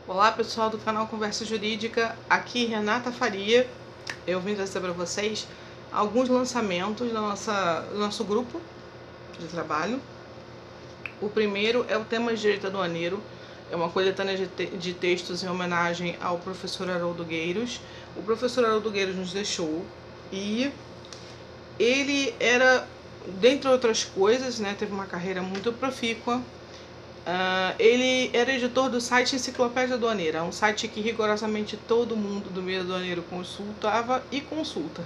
Olá pessoal do canal Conversa Jurídica, aqui Renata Faria. Eu vim trazer para vocês alguns lançamentos do nosso grupo de trabalho. O primeiro é o tema de direito aduaneiro, é uma coletânea de textos em homenagem ao professor Haroldo Gueiros. O professor Haroldo Gueiros nos deixou e ele era, dentre outras coisas, teve uma carreira muito profícua. Ele era editor do site Enciclopédia Aduaneira, um site que rigorosamente todo mundo do meio aduaneiro consultava e consulta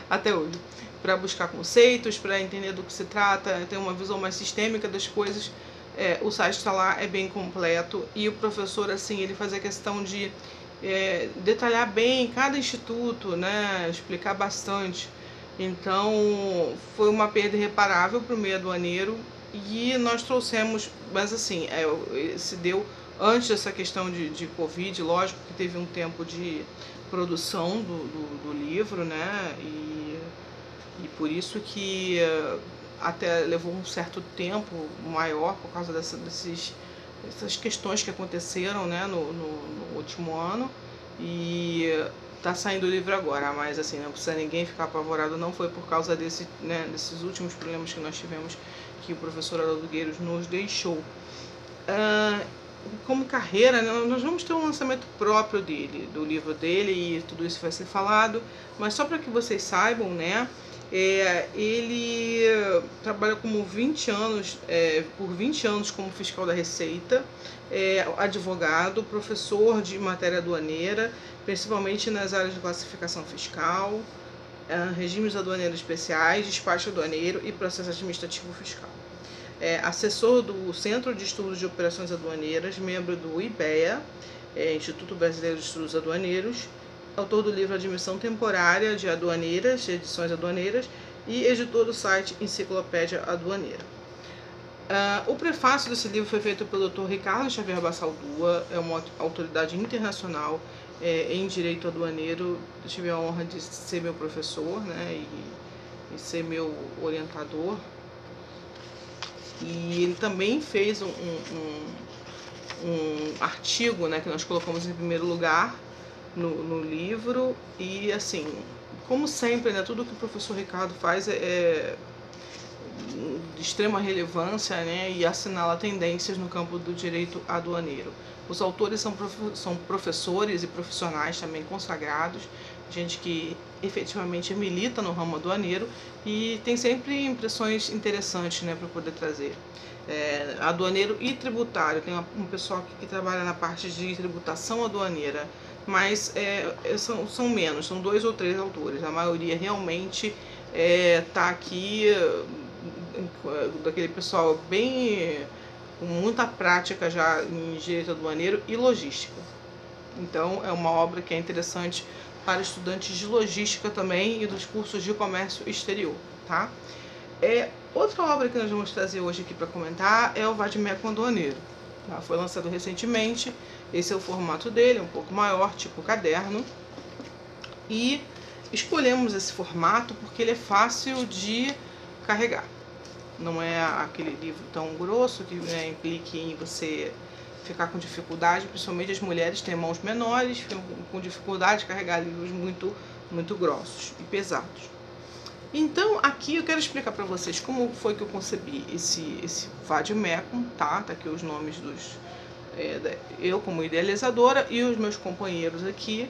até hoje, para buscar conceitos, para entender do que se trata, ter uma visão mais sistêmica das coisas. O site está lá, é bem completo, e o professor, assim, ele fazia questão de detalhar bem cada instituto, explicar bastante. Então foi uma perda irreparável para o meio aduaneiro. E nós trouxemos, mas assim, se deu antes dessa questão de Covid, lógico que teve um tempo de produção do livro, e por isso que até levou um certo tempo maior por causa dessas questões que aconteceram, no último ano. E tá saindo o livro agora, mas assim, não precisa ninguém ficar apavorado, não foi por causa desses últimos problemas que nós tivemos que o professor Haroldo Gueiros nos deixou. Como carreira, nós vamos ter um lançamento próprio dele, do livro dele, e tudo isso vai ser falado, mas só para que vocês saibam, ele trabalha como 20 anos, por 20 anos como fiscal da Receita, advogado, professor de matéria aduaneira, principalmente nas áreas de classificação fiscal, regimes aduaneiros especiais, despacho aduaneiro e processo administrativo fiscal. Assessor do Centro de Estudos de Operações Aduaneiras, membro do IBEA, Instituto Brasileiro de Estudos Aduaneiros, autor do livro Admissão Temporária de Aduaneiras, de Edições Aduaneiras, e editor do site Enciclopédia Aduaneira. O prefácio desse livro foi feito pelo Dr. Ricardo Xavier Bassaldua, é uma autoridade internacional em direito aduaneiro. Eu tive a honra de ser meu professor, e ser meu orientador. E ele também fez um artigo, que nós colocamos em primeiro lugar no livro. E assim, como sempre, tudo que o professor Ricardo faz é de extrema relevância, e assinala tendências no campo do direito aduaneiro. Os autores são professores e profissionais também consagrados, gente que efetivamente milita no ramo aduaneiro e tem sempre impressões interessantes, para poder trazer. Aduaneiro e tributário, tem um pessoal que trabalha na parte de tributação aduaneira, mas são menos, são 2 ou 3 autores. A maioria realmente está aqui daquele pessoal bem com muita prática já em direito aduaneiro e logística. Então é uma obra que é interessante para estudantes de logística também e dos cursos de comércio exterior, tá? Outra obra que nós vamos trazer hoje aqui para comentar é o Vade-Mecum Aduaneiro. Tá? Foi lançado recentemente, esse é o formato dele, um pouco maior, tipo caderno. E escolhemos esse formato porque ele é fácil de carregar. Não é aquele livro tão grosso que implique em você ficar com dificuldade, principalmente as mulheres têm mãos menores, ficam com dificuldade de carregar livros muito grossos e pesados. Então aqui eu quero explicar para vocês como foi que eu concebi esse Vade-Mecum, tá? Tá aqui os nomes eu como idealizadora e os meus companheiros aqui.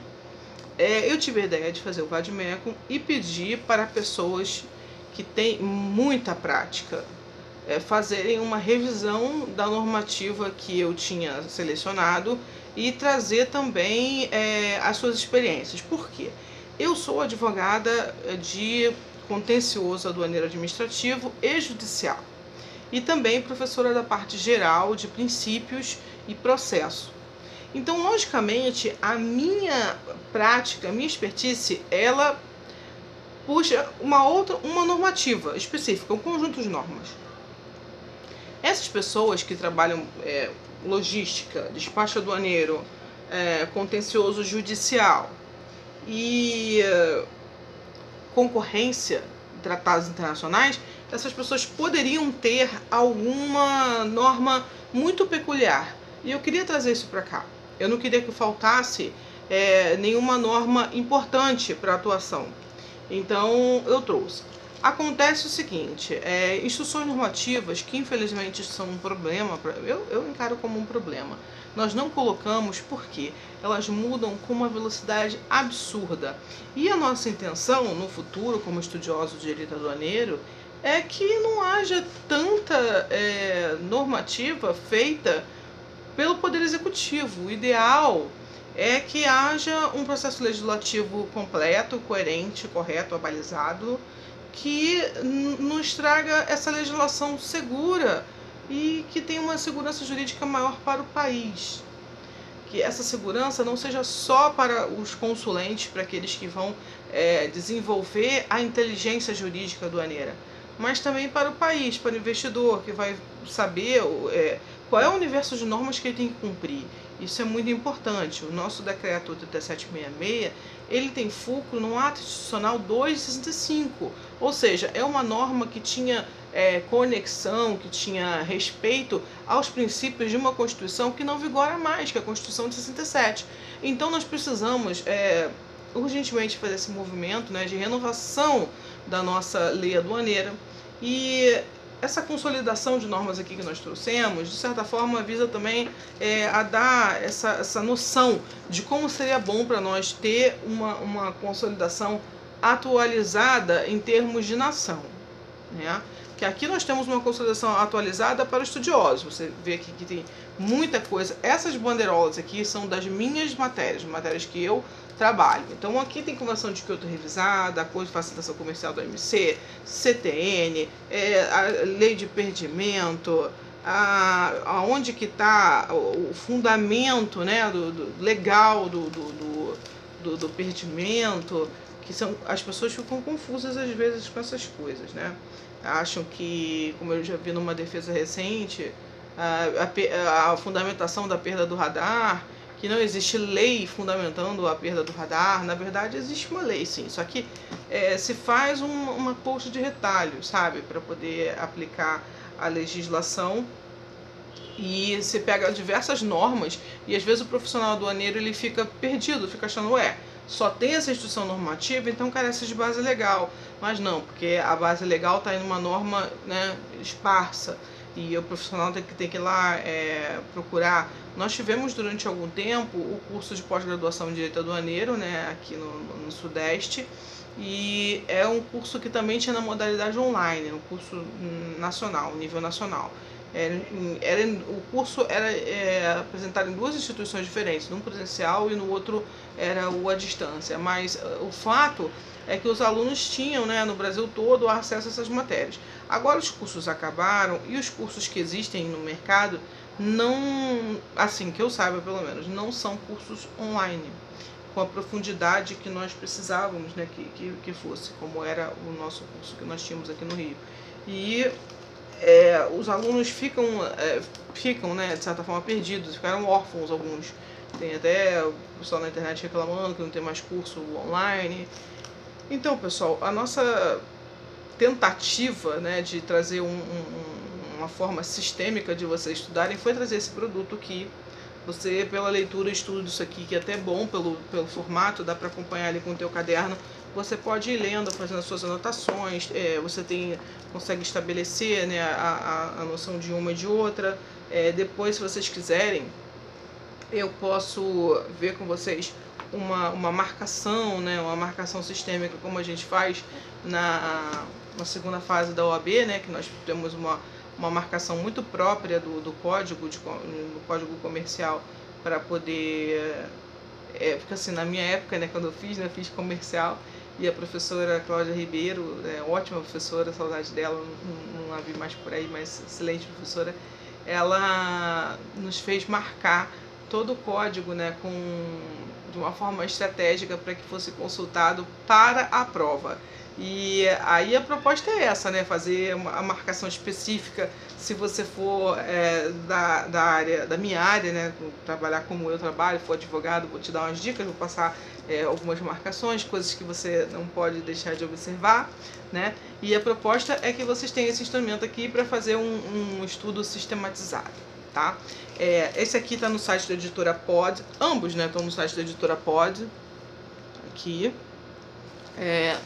Eu tive a ideia de fazer o Vade-Mecum e pedi para pessoas que têm muita prática fazerem uma revisão da normativa que eu tinha selecionado e trazer também as suas experiências. Por quê? Eu sou advogada de contencioso aduaneiro administrativo e judicial e também professora da parte geral de princípios e processo. Então, logicamente, a minha prática, a minha expertise, ela puxa uma normativa específica, um conjunto de normas. Essas pessoas que trabalham logística, despacho aduaneiro, contencioso judicial e concorrência, tratados internacionais, essas pessoas poderiam ter alguma norma muito peculiar. E eu queria trazer isso para cá. Eu não queria que faltasse nenhuma norma importante para a atuação. Então eu trouxe. Acontece o seguinte, instruções normativas que infelizmente são um problema, eu encaro como um problema. Nós não colocamos porque elas mudam com uma velocidade absurda. E a nossa intenção no futuro, como estudioso de direito aduaneiro, é que não haja tanta normativa feita pelo Poder Executivo. O ideal é que haja um processo legislativo completo, coerente, correto, abalizado, que nos traga essa legislação segura e que tenha uma segurança jurídica maior para o país. Que essa segurança não seja só para os consulentes, para aqueles que vão desenvolver a inteligência jurídica aduaneira, mas também para o país, para o investidor, que vai saber qual é o universo de normas que ele tem que cumprir. Isso é muito importante. O nosso decreto 8766, ele tem fulcro no ato institucional 265, ou seja, é uma norma que tinha conexão, que tinha respeito aos princípios de uma Constituição que não vigora mais, que é a Constituição de 67. Então nós precisamos urgentemente fazer esse movimento de renovação da nossa lei aduaneira, e essa consolidação de normas aqui que nós trouxemos, de certa forma, visa também a dar essa noção de como seria bom para nós ter uma consolidação atualizada em termos de nação, né? Que aqui nós temos uma consolidação atualizada para os estudiosos. Você vê aqui que tem muita coisa. Essas bandeirolas aqui são das minhas matérias que eu trabalho. Então aqui tem Convenção de Kyoto revisada, Acordo de Facilitação Comercial do OMC, CTN, a Lei de Perdimento, aonde que está o fundamento, né, do legal do perdimento, que as pessoas ficam confusas às vezes com essas coisas, né? Acham que, como eu já vi numa defesa recente, a fundamentação da perda do radar, que não existe lei fundamentando a perda do radar. Na verdade existe uma lei, sim, só que se faz uma posta de retalho, sabe, para poder aplicar a legislação, e se pega diversas normas e às vezes o profissional aduaneiro ele fica perdido, fica achando, só tem essa instituição normativa, então carece de base legal. Mas não, porque a base legal está em uma norma, né, esparsa, e o profissional tem que ir lá procurar. Nós tivemos durante algum tempo o curso de pós-graduação em Direito Aduaneiro, né, aqui no Sudeste, e é um curso que também tinha na modalidade online, um curso nacional, nível nacional. O curso era apresentado em duas instituições diferentes, num presencial e no outro era o à distância, mas o fato é que os alunos tinham, né, no Brasil todo, acesso a essas matérias. Agora os cursos acabaram e os cursos que existem no mercado não, assim que eu saiba pelo menos, não são cursos online com a profundidade que nós precisávamos, né, que fosse, como era o nosso curso que nós tínhamos aqui no Rio. E os alunos ficam, né, de certa forma perdidos, ficaram órfãos alguns. Tem até o pessoal na internet reclamando que não tem mais curso online. Então, pessoal, a nossa tentativa, né, de trazer uma forma sistêmica de vocês estudarem foi trazer esse produto aqui. Você, pela leitura e estudo disso aqui, que é até bom pelo formato, dá para acompanhar ali com o teu caderno. Você pode ir lendo, fazendo as suas anotações, você consegue estabelecer, né, a noção de uma e de outra. Depois, se vocês quiserem, eu posso ver com vocês uma marcação, né, uma marcação sistêmica, como a gente faz na segunda fase da OAB, né, que nós temos uma marcação muito própria do código comercial para poder... porque assim, na minha época, né, quando eu fiz comercial, e a professora Cláudia Ribeiro, ótima professora, saudade dela, não a vi mais por aí, mas excelente professora, ela nos fez marcar todo o código, né, de uma forma estratégica para que fosse consultado para a prova. E aí a proposta é essa, né, fazer a marcação específica, se você for da minha área, né, trabalhar como eu trabalho, for advogado, vou te dar umas dicas, vou passar algumas marcações, coisas que você não pode deixar de observar, né, e a proposta é que vocês tenham esse instrumento aqui para fazer um estudo sistematizado. tá? Esse aqui tá no site da Editora Pod, ambos, né, estão no site da Editora Pod, aqui.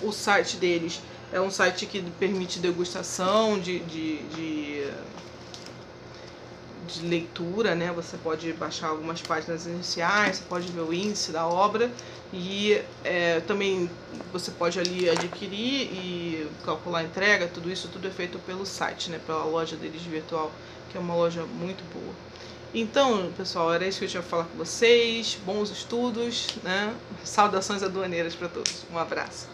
O site deles é um site que permite degustação de leitura, né? Você pode baixar algumas páginas iniciais, você pode ver o índice da obra e também você pode ali adquirir e calcular a entrega, tudo isso tudo é feito pelo site, né? Pela loja deles virtual, que é uma loja muito boa. Então, pessoal, era isso que eu tinha que falar com vocês. Bons estudos, né? Saudações aduaneiras para todos. Um abraço.